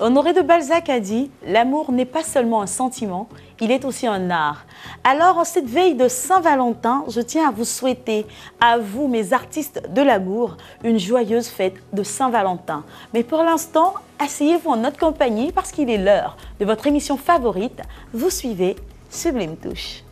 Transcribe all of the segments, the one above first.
Honoré de Balzac a dit « L'amour n'est pas seulement un sentiment, il est aussi un art ». Alors, en cette veille de Saint-Valentin, je tiens à vous souhaiter, à vous, mes artistes de l'amour, une joyeuse fête de Saint-Valentin. Mais pour l'instant, asseyez-vous en notre compagnie parce qu'il est l'heure de votre émission favorite. Vous suivez Sublime Touche.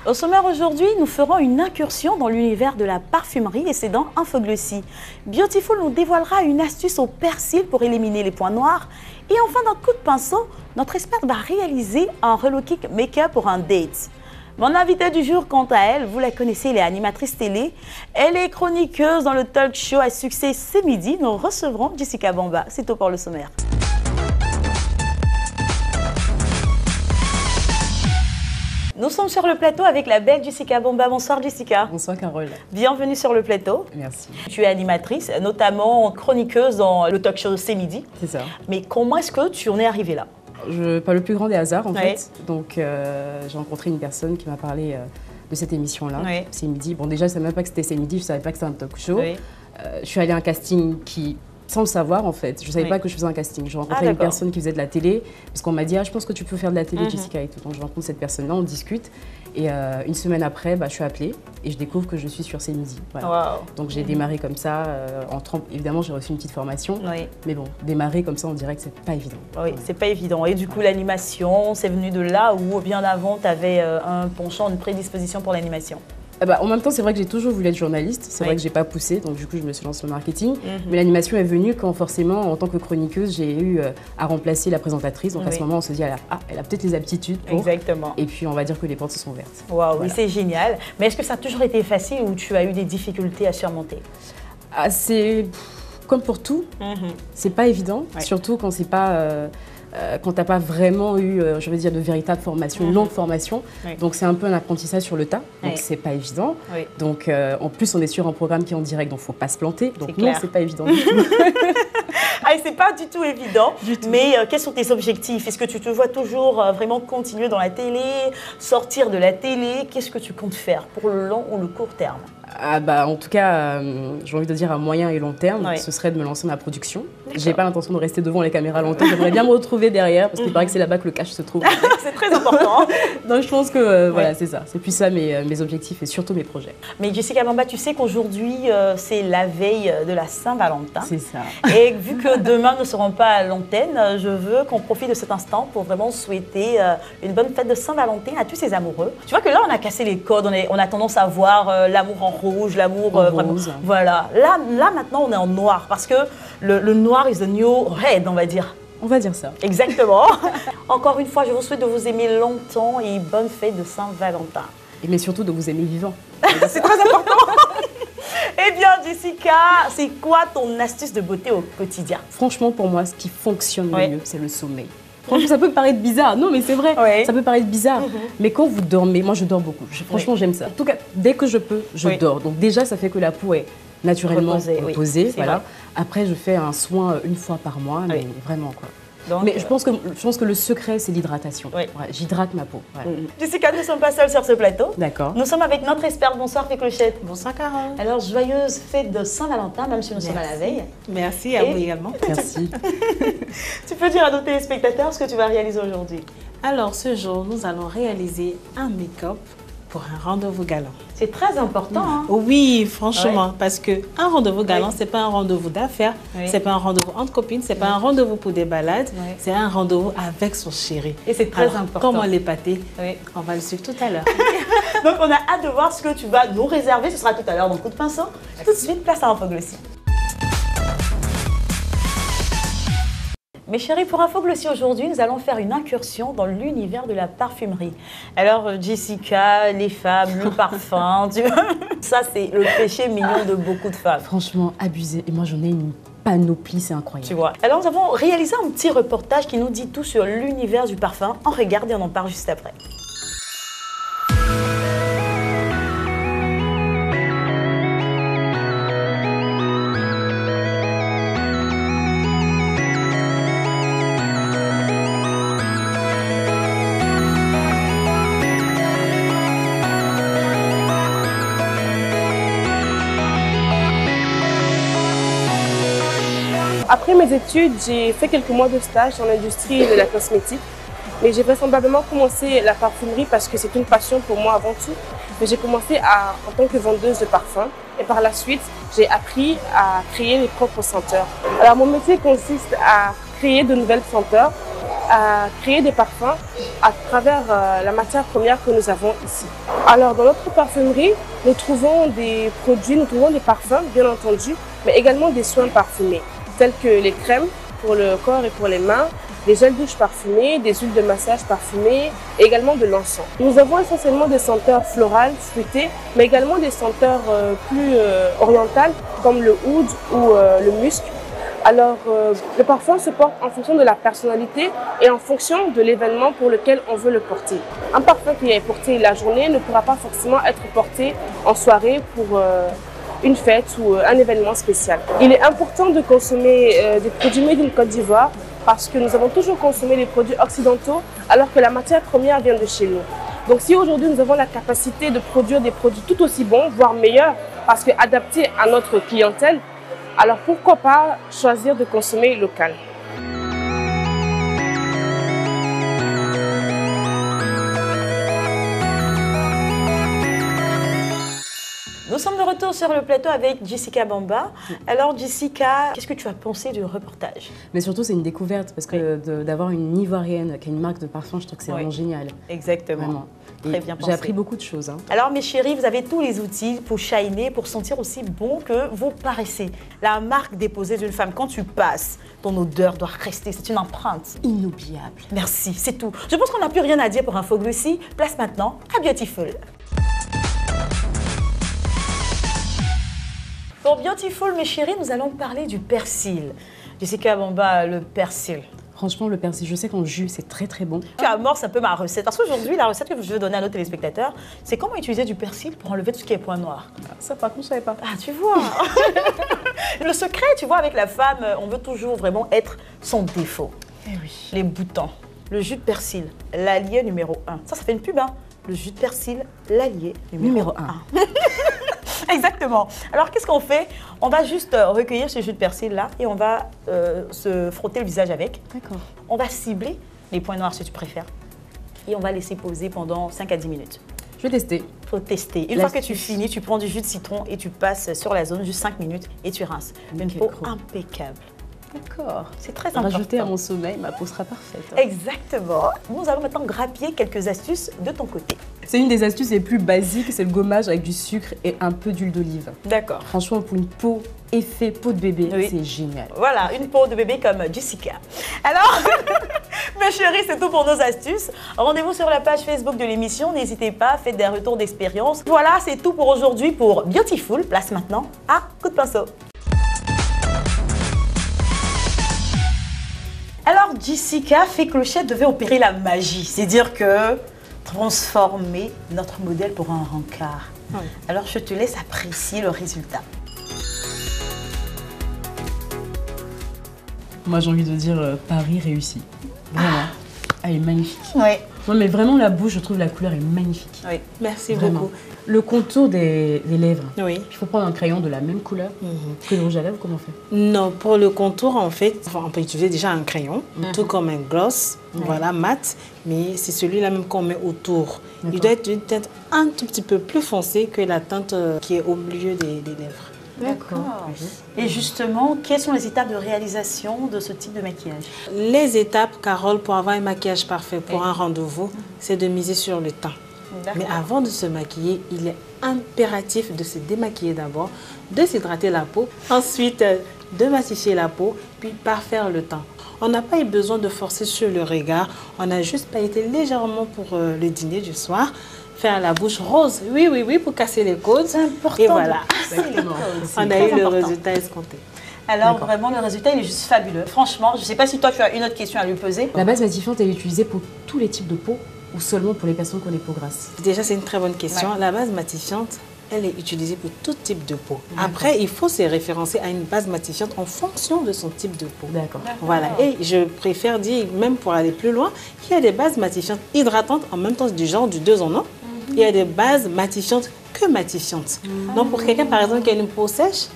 Au sommaire aujourd'hui, nous ferons une incursion dans l'univers de la parfumerie et c'est dans Infoglossy. Beautiful nous dévoilera une astuce au persil pour éliminer les points noirs. Et enfin, d'un coup de pinceau, notre experte va réaliser un relooking make-up pour un date. Mon invitée du jour, quant à elle, vous la connaissez, elle est animatrice télé. Elle est chroniqueuse dans le talk show à succès C'est Midi. Nous recevrons Jessica Bamba. C'est tout pour le sommaire. Nous sommes sur le plateau avec la belle Jessica Bamba. Bonsoir Jessica. Bonsoir Carole. Bienvenue sur le plateau. Merci. Tu es animatrice, notamment chroniqueuse dans le talk show C'est Midi. C'est ça. Mais comment est-ce que tu en es arrivée là? Pas le plus grand des hasards en fait. Donc j'ai rencontré une personne qui m'a parlé de cette émission-là, C'est Midi. Bon déjà je ne savais même pas que c'était C'est Midi, je ne savais pas que c'était un talk show. Je suis allée à un casting sans le savoir en fait, je ne savais pas que je faisais un casting. Je rencontrais une personne qui faisait de la télé, parce qu'on m'a dit je pense que tu peux faire de la télé Jessica et tout. Donc je rencontre cette personne-là, on discute et une semaine après je suis appelée et je découvre que je suis sur C'est Midi. Voilà. Donc j'ai démarré comme ça, évidemment j'ai reçu une petite formation, mais bon, démarrer comme ça on dirait que c'est pas évident. Oui, c'est pas évident. Et du coup l'animation, c'est venu de là ou bien avant tu avais un penchant, une prédisposition pour l'animation? En même temps, c'est vrai que j'ai toujours voulu être journaliste. C'est vrai que j'ai pas poussé, donc du coup, je me suis lancée dans le marketing. Mais l'animation est venue quand forcément, en tant que chroniqueuse, j'ai eu à remplacer la présentatrice. Donc à ce moment, on se dit, elle a peut-être les aptitudes pour. Exactement. Et puis, on va dire que les portes se sont ouvertes. Waouh, oui, c'est génial. Mais est-ce que ça a toujours été facile ou tu as eu des difficultés à surmonter? C'est comme pour tout, c'est pas évident, surtout quand c'est pas. Quand tu n'as pas vraiment eu, je veux dire, de véritable formation, une longue formation. Donc, c'est un peu un apprentissage sur le tas. Donc, c'est pas évident. Donc, en plus, on est sur un programme qui est en direct, donc il ne faut pas se planter. Donc, non, c'est pas évident du tout. C'est pas du tout évident. Mais quels sont tes objectifs? Est-ce que tu te vois toujours vraiment continuer dans la télé, sortir de la télé? Qu'est-ce que tu comptes faire pour le long ou le court terme? En tout cas, j'ai envie de dire à moyen et long terme, ce serait de me lancer dans la production. J'ai pas l'intention de rester devant les caméras longtemps. J'aimerais bien me retrouver derrière parce qu'il paraît que c'est là-bas que le cash se trouve. C'est très important. Donc je pense que voilà, c'est ça. C'est plus ça mes objectifs et surtout mes projets. Mais Jessica Bamba, tu sais qu'aujourd'hui, c'est la veille de la Saint-Valentin. C'est ça. Et vu que demain nous ne serons pas à l'antenne, je veux qu'on profite de cet instant pour vraiment souhaiter une bonne fête de Saint-Valentin à tous ces amoureux. Tu vois que là, on a cassé les codes. On a tendance à voir l'amour en rouge, l'amour vraiment. Voilà. Là, maintenant, on est en noir parce que le noir is the new red, on va dire. On va dire ça. Exactement. Encore une fois, je vous souhaite de vous aimer longtemps et bonne fête de Saint-Valentin. Mais surtout de vous aimer vivant. C'est très important. Eh bien, Jessica, c'est quoi ton astuce de beauté au quotidien? Franchement, pour moi, ce qui fonctionne le mieux, c'est le sommeil. Franchement, ça peut paraître bizarre. Non, mais c'est vrai. Ça peut paraître bizarre. Mais quand vous dormez, moi, je dors beaucoup. Franchement, j'aime ça. En tout cas, dès que je peux, je dors. Donc déjà, ça fait que la peau est naturellement reposée. Voilà. Après, je fais un soin une fois par mois, mais vraiment, quoi. Donc, mais je pense que le secret, c'est l'hydratation. J'hydrate ma peau. Jessica, nous ne sommes pas seuls sur ce plateau. D'accord. Nous sommes avec notre experte. Bonsoir, Féclochette. Bonsoir, Carole. Alors, joyeuse fête de Saint-Valentin, même si nous sommes à la veille. Merci à vous également. Merci. Tu peux dire à nos téléspectateurs ce que tu vas réaliser aujourd'hui? Alors, ce jour, nous allons réaliser un make-up pour un rendez-vous galant. C'est très important. Hein? Oui, franchement, parce qu'un rendez-vous galant, ce n'est pas un rendez-vous d'affaires, ce n'est pas un rendez-vous entre copines, ce n'est pas un rendez-vous pour des balades, c'est un rendez-vous avec son chéri. Et c'est très important. Comment l'épater? On va le suivre tout à l'heure. Donc, on a hâte de voir ce que tu vas nous réserver. Ce sera tout à l'heure dans Coup de pinceau. Tout de suite, place à Infoglossy. Mes chéris, pour Infoglossy aujourd'hui, nous allons faire une incursion dans l'univers de la parfumerie. Alors, Jessica, les femmes, le parfum, ça c'est le péché mignon de beaucoup de femmes. Franchement, abusé. Et moi, j'en ai une panoplie, c'est incroyable. Tu vois. Alors, nous avons réalisé un petit reportage qui nous dit tout sur l'univers du parfum. On regarde et on en parle juste après. Après mes études, j'ai fait quelques mois de stage dans l'industrie de la cosmétique. Mais j'ai vraisemblablement commencé la parfumerie parce que c'est une passion pour moi avant tout. Mais j'ai commencé en tant que vendeuse de parfums. Et par la suite, j'ai appris à créer mes propres senteurs. Alors mon métier consiste à créer de nouvelles senteurs, à créer des parfums à travers la matière première que nous avons ici. Alors dans notre parfumerie, nous trouvons des produits, nous trouvons des parfums bien entendu, mais également des soins parfumés, tels que les crèmes pour le corps et pour les mains, des gels douche parfumés, des huiles de massage parfumées et également de l'encens. Nous avons essentiellement des senteurs florales, fruitées, mais également des senteurs plus orientales comme le oud ou le musc. Alors, le parfum se porte en fonction de la personnalité et en fonction de l'événement pour lequel on veut le porter. Un parfum qui est porté la journée ne pourra pas forcément être porté en soirée pour une fête ou un événement spécial. Il est important de consommer des produits made in Côte d'Ivoire parce que nous avons toujours consommé des produits occidentaux alors que la matière première vient de chez nous. Donc si aujourd'hui nous avons la capacité de produire des produits tout aussi bons, voire meilleurs, parce que adaptés à notre clientèle, alors pourquoi pas choisir de consommer local? Nous sommes de retour sur le plateau avec Jessica Bamba. Alors Jessica, qu'est-ce que tu as pensé du reportage? Mais surtout, c'est une découverte parce que d'avoir une Ivoirienne qui a une marque de parfum, je trouve que c'est vraiment génial. Exactement. Vraiment. Très bien pensé. J'ai appris beaucoup de choses. Hein. Alors mes chéris, vous avez tous les outils pour shiner, pour sentir aussi bon que vous paraissez. La marque déposée d'une femme, quand tu passes, ton odeur doit rester, c'est une empreinte. Inoubliable. Merci, c'est tout. Je pense qu'on n'a plus rien à dire pour Infoglossy. Place maintenant à Beautiful. Pour Beautiful, mes chéris, nous allons parler du persil. Jessica Bamba, le persil. Franchement, le persil, je sais qu'en jus, c'est très très bon. Tu amorces un peu ma recette. Parce qu'aujourd'hui, la recette que je veux donner à nos téléspectateurs, c'est comment utiliser du persil pour enlever tout ce qui est point noir. Ça, par contre, je ne savais pas. Ah, tu vois. Le secret, tu vois, avec la femme, on veut toujours vraiment être son défaut. Eh oui. Les boutons, le jus de persil, l'allié numéro 1. Ça fait une pub, hein. Le jus de persil, l'allié numéro 1. Exactement. Alors, qu'est-ce qu'on fait? On va juste recueillir ce jus de persil-là et on va se frotter le visage avec. D'accord. On va cibler les points noirs si tu préfères. Et on va laisser poser pendant 5 à 10 minutes. Je vais tester. Il faut tester. Une fois que tu finis, tu prends du jus de citron et tu passes sur la zone juste 5 minutes et tu rinces. Une peau impeccable. D'accord. C'est très important. Rajouter à mon sommeil, ma peau sera parfaite. Hein. Exactement. Nous allons maintenant grappiller quelques astuces de ton côté. C'est une des astuces les plus basiques, c'est le gommage avec du sucre et un peu d'huile d'olive. D'accord. Franchement, pour une peau effet peau de bébé, c'est génial. Voilà, une peau de bébé comme Jessica. Alors, mes chéris, c'est tout pour nos astuces. Rendez-vous sur la page Facebook de l'émission. N'hésitez pas, faites des retours d'expérience. Voilà, c'est tout pour aujourd'hui pour Beautiful. Place maintenant à coup de pinceau. Alors, Jessica Fée Clochette devait opérer la magie, c'est-à-dire que transformer notre modèle pour un rencard. Oui. Alors, je te laisse apprécier le résultat. Moi, j'ai envie de dire Paris réussi. Vraiment. Elle est magnifique. Oui. Non, mais vraiment, la bouche, je trouve la couleur est magnifique. Oui. Merci vraiment. beaucoup. Le contour des lèvres. Oui. Il faut prendre un crayon de la même couleur que le rouge à lèvres. Comment on fait? Non, pour le contour, en fait, on peut utiliser déjà un crayon, tout comme un gloss, voilà, mat, mais c'est celui-là même qu'on met autour. Il doit être une teinte un tout petit peu plus foncée que la teinte qui est au milieu des lèvres. D'accord. Et justement, quelles sont les étapes de réalisation de ce type de maquillage? Les étapes, Carole, pour avoir un maquillage parfait pour un rendez-vous, c'est de miser sur le teint. Mais avant de se maquiller, il est impératif de se démaquiller d'abord, de s'hydrater la peau, ensuite de massifier la peau, puis parfaire le teint. On n'a pas eu besoin de forcer sur le regard, on a juste pailleté légèrement pour le dîner du soir. Faire la bouche rose, oui, pour casser les côtes. C'est important. Et voilà, on a eu le résultat escompté. Alors vraiment, le résultat, il est juste fabuleux. Franchement, je ne sais pas si toi, tu as une autre question à lui poser. La base matifiante, elle est utilisée pour tous les types de peau ou seulement pour les personnes qui ont des peaux grasses? Déjà, c'est une très bonne question. Ouais. La base matifiante, elle est utilisée pour tout type de peau. Après, il faut se référencer à une base matifiante en fonction de son type de peau. D'accord. Voilà. Et je préfère dire, même pour aller plus loin, qu'il y a des bases matifiantes hydratantes en même temps du genre du 2 en 1. Il y a des bases matifiantes que matifiante. Donc pour quelqu'un par exemple qui a une peau sèche,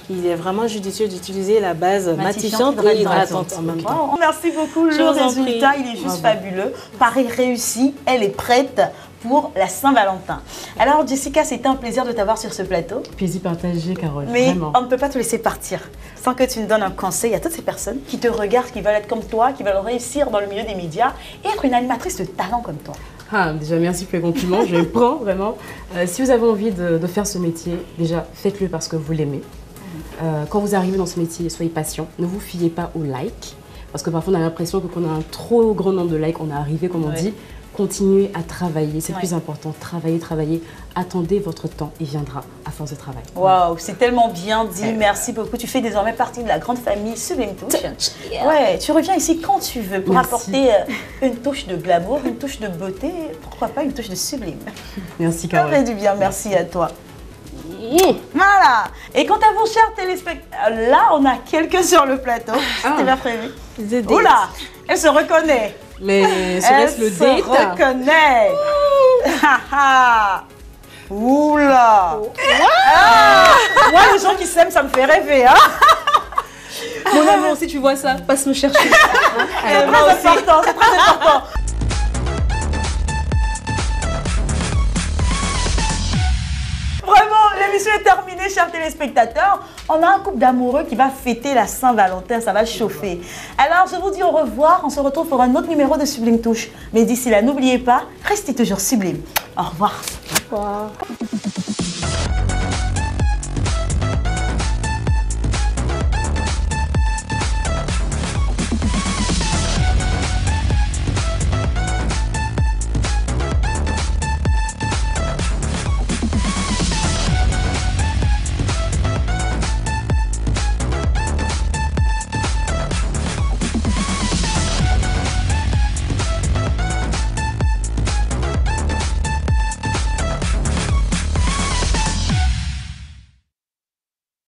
il est vraiment judicieux d'utiliser la base matifiante et hydratante en même temps. Merci beaucoup, le résultat il est juste fabuleux. Paris réussi, elle est prête pour la Saint-Valentin. Alors Jessica, c'était un plaisir de t'avoir sur ce plateau. Plaisir partagé, Carole. Mais vraiment. On ne peut pas te laisser partir sans que tu nous donnes un conseil à toutes ces personnes qui te regardent, qui veulent être comme toi, qui veulent réussir dans le milieu des médias et être une animatrice de talent comme toi. Déjà, merci pour les compliments, je les prends vraiment. Si vous avez envie de faire ce métier, déjà, faites-le parce que vous l'aimez. Quand vous arrivez dans ce métier, soyez patient, ne vous fiez pas aux likes. Parce que parfois, on a l'impression que quand on a un trop grand nombre de likes, on est arrivé, comme on dit. Continuez à travailler, c'est le plus important. Travaillez, travaillez. Attendez votre temps, il viendra à force de travail. Waouh, c'est tellement bien dit. Merci beaucoup. Tu fais désormais partie de la grande famille Sublime Touche. Ouais, tu reviens ici quand tu veux pour apporter une touche de glamour, une touche de beauté, pourquoi pas une touche de sublime. Merci, Carole. Ça fait du bien, merci à toi. Voilà. Et quant à vous, chers téléspectateurs, là, on a quelqu'un sur le plateau. C'était bien prévu. Oula, elle se reconnaît. Mais serait-ce le date? Elle se reconnaît. Oula. Moi, les gens qui s'aiment, ça me fait rêver. Hein. Mon amour, si tu vois ça, passe me chercher. C'est très important, c'est très important. Vraiment, l'émission est terminée, chers téléspectateurs. On a un couple d'amoureux qui va fêter la Saint-Valentin, ça va chauffer. Alors, je vous dis au revoir. On se retrouve pour un autre numéro de Sublime Touche. Mais d'ici là, n'oubliez pas, restez toujours sublime. Au revoir. Au revoir.